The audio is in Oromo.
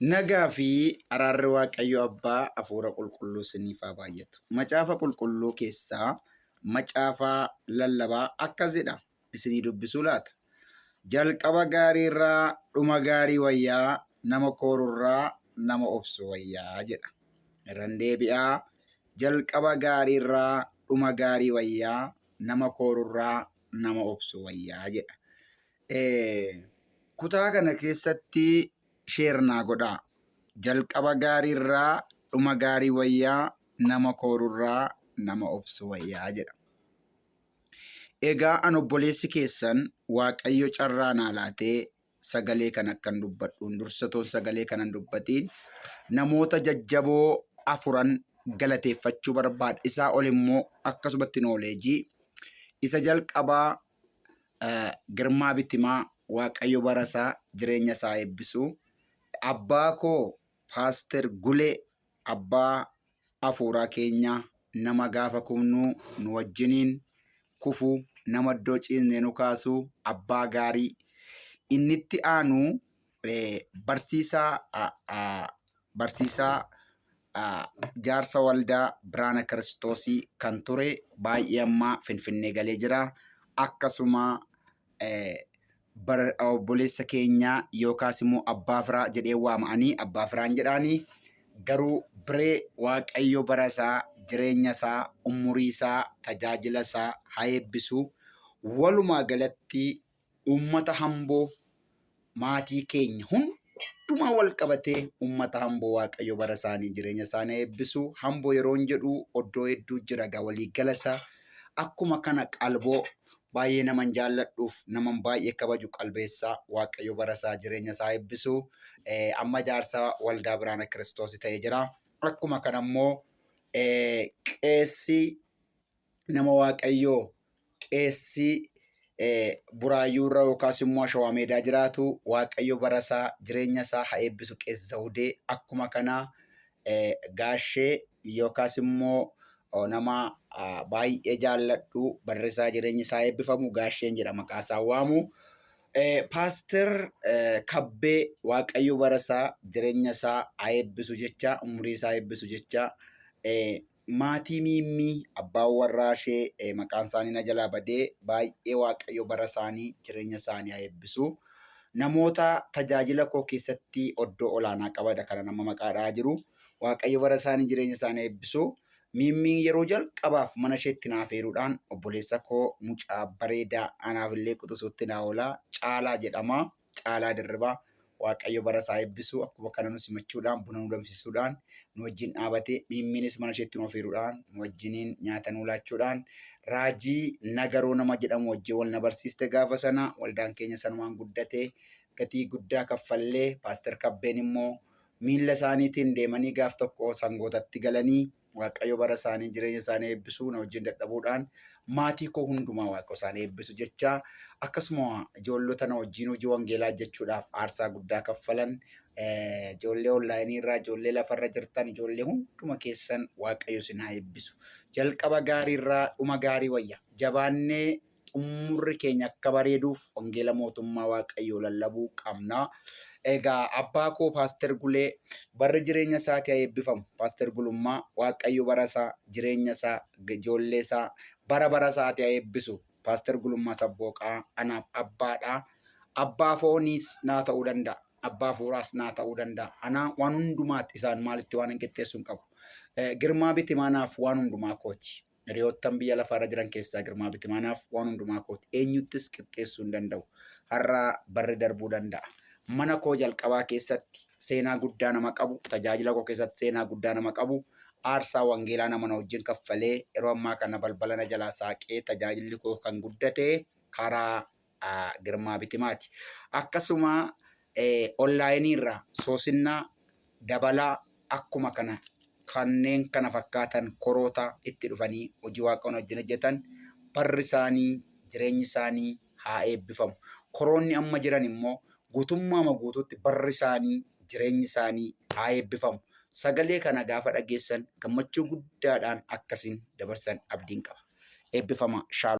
Nagaa fi araarri Waaqayyo Abbaa Hafuura Qulqulluu isiniif haa baay'atu. Macaafa qulqulluu keessaa macaafa lallabaa akkas jedha. Isinii dubbisuu laata? Jalqaba gaarii irraa dhuma gaarii wayyaa, nama koorurraa nama obsu wayyaa jedha. Irran deebi'aa. Jalqaba gaarii irraa dhuma gaarii wayyaa, nama koorurraa nama obsu wayyaa jedha. Kutaa kana keessatti sheernaa godhaa. Jalqaba gaarii irraa dhuma gaarii wayyaa, nama koorurraa nama obsu wayyaa jedha. Egaa an obboleessi keessan Waaqayyo carraa naa laatee sagalee kan akkan dubbadhuun dursatoon sagalee kanan dubbatiin namoota jajjaboo afuran galateeffachuu barbaada. Isaa ol immoo akkasumatti nooleejii isa jalqabaa Girmaa Bitimaa Waaqayyo barasaa jireenya isaa eebbisu. Abbaa koo Paaster Gulee abbaa hafuuraa keenya nama gaafa kufnuu nu wajjiniin kufu nama iddoo ciisnee nu kaasu abbaa gaarii. Innitti aanu barsiisaa jaarsa waldaa Biraana Kiristoosii kan ture baay'ee ammaa Finfinnee galee jira. Akkasuma obboleessa keenya yookaas immoo abbaa firaa jedhee waama'anii abbaa firaan jedhaanii garuu biree Waaqayyo barasaa jireenya isaa umurii isaa tajaajila isaa haa eebbisu. Walumaa galatti uummata Hamboo maatii keenya hundumaa wal qabatee uummata Hamboo Waaqayyo barasaanii jireenya isaanii eebbisu. Hamboo yeroon jedhu oddoo hedduu jira gaa waliigala isaa akkuma kana qalboo baay'ee naman jaalladhuuf naman baay'ee kabaju qalbeessaa Waaqayyo barasaa jireenya isaa eebbisu. Amma jaarsa waldaa Biraana Kiristoos ta'ee jira. Akkuma kana immoo qeessi nama Waaqayyoo qeessi Buraayyuu irra yookaas immoo Shawaa Meedaa jiraatu Waaqayyo barasaa jireenya isaa haa eebbisu. Qeessi Zawudee akkuma kana gaashee yookaas immoo nama baay'ee jaalladhu barreessaa jireenya isaa eebbifamu gaasheen jedha maqaa isaa waamu. Paaster Kabbee Waaqayyo barasaa jireenya isaa haa eebbisu jecha umurii isaa eebbisu jecha. Maatii Miimmii abbaan warraa ishee maqaan isaanii na jalaa badee baay'ee Waaqayyo barasaanii jireenya isaanii haa eebbisu. Namoota tajaajila koo keessatti oddoo olaanaa qabadha kana nama maqaadhaa jiru. Waaqayyo barasaanii jireenya isaanii eebbisu. Miimmiin yeroo jalqabaaf mana isheetti naaf heeruudhaan obboleessa koo mucaa bareedaa anaaf illee quxisuutti naa oolaa Caalaa jedhama. Caalaa Dirribaa Waaqayyo barasaa eebbisu. Akkuma kana nu simachuudhaan buna nu danfisuudhaan nu wajjin dhaabate Miimmiinis mana isheetti nuuf heeruudhaan nu wajjiniin nyaata nu laachuudhaan Raajii Nagaroo nama jedhamu wajjin wal na barsiiste gaafa sana waldaan keenya sanumaan guddate gatii guddaa kaffallee. Paaster Kabbeen immoo miilla isaaniitiin deemanii gaaf tokko sangootatti galanii Waaqayyo bara isaanii jireenya isaanii eebbisu na wajjin dadhabuudhaan maatii koo hundumaa Waaqayyo isaanii eebbisu jecha akkasuma ijoollota na wajjin hojii wangeelaa jechuudhaaf aarsaa guddaa kaffalan ijoollee onlaayinii irraa ijoollee lafarra jirtan ijoollee hunduma keessan Waaqayyo isin haa eebbisu. Jalqaba gaarii irraa dhuma gaarii wayya jabaannee umurri keenya akka bareeduuf wangeela mootummaa Waaqayyoo lallabuu qabna. Egaa abbaa koo Paaster Gulee barri jireenya isaatii haa eebbifamu. Paaster Gulummaa Waaqayyo barasaa jireenya isaa ijoollee isaa bara isaatii haa eebbisu. Paaster Gulummaa Sabbooqaa anaaf abbaadha. Abbaa fooniis naa ta'uu danda'a. Abbaa fuuraas naa ta'uu danda'a. Anaa waan hundumaatti isaan maalitti waan hin qixxeessu hin qabu. Girmaa Bitimaanaaf waan hundumaa kooti. Hiriyoottan biyya lafaarra jiran keessaa Girmaa Bitimaanaaf waan hundumaa kooti. Eenyuttis qixxeessuu hin danda'u. Har'a barri darbuu danda'a. Mana koo jalqabaa keessatti seenaa guddaa nama qabu, tajaajila koo keessatti seenaa guddaa nama qabu, aarsaa wangeelaa nama na wajjin kaffalee yeroo ammaa kana balbala na jalaa saaqee tajaajilli koo kan guddate karaa Girmaa Bitimaati. Akkasuma onlaayinii irraa Soosinnaa Dabalaa akkuma kana kanneen kana fakkaatan koroota itti dhufanii hojii Waaqayyoon wajjin hojjetan barri isaanii jireenyi isaanii haa eebbifamu. Koroonni amma jiran immoo guutummaa guutuutti barri isaanii jireenyi isaanii haa eebbifamu. Sagalee kana gaafa dhageessan gammachuu guddaadhaan akkasiin dabarsan abdiin qaba. Eebbifama.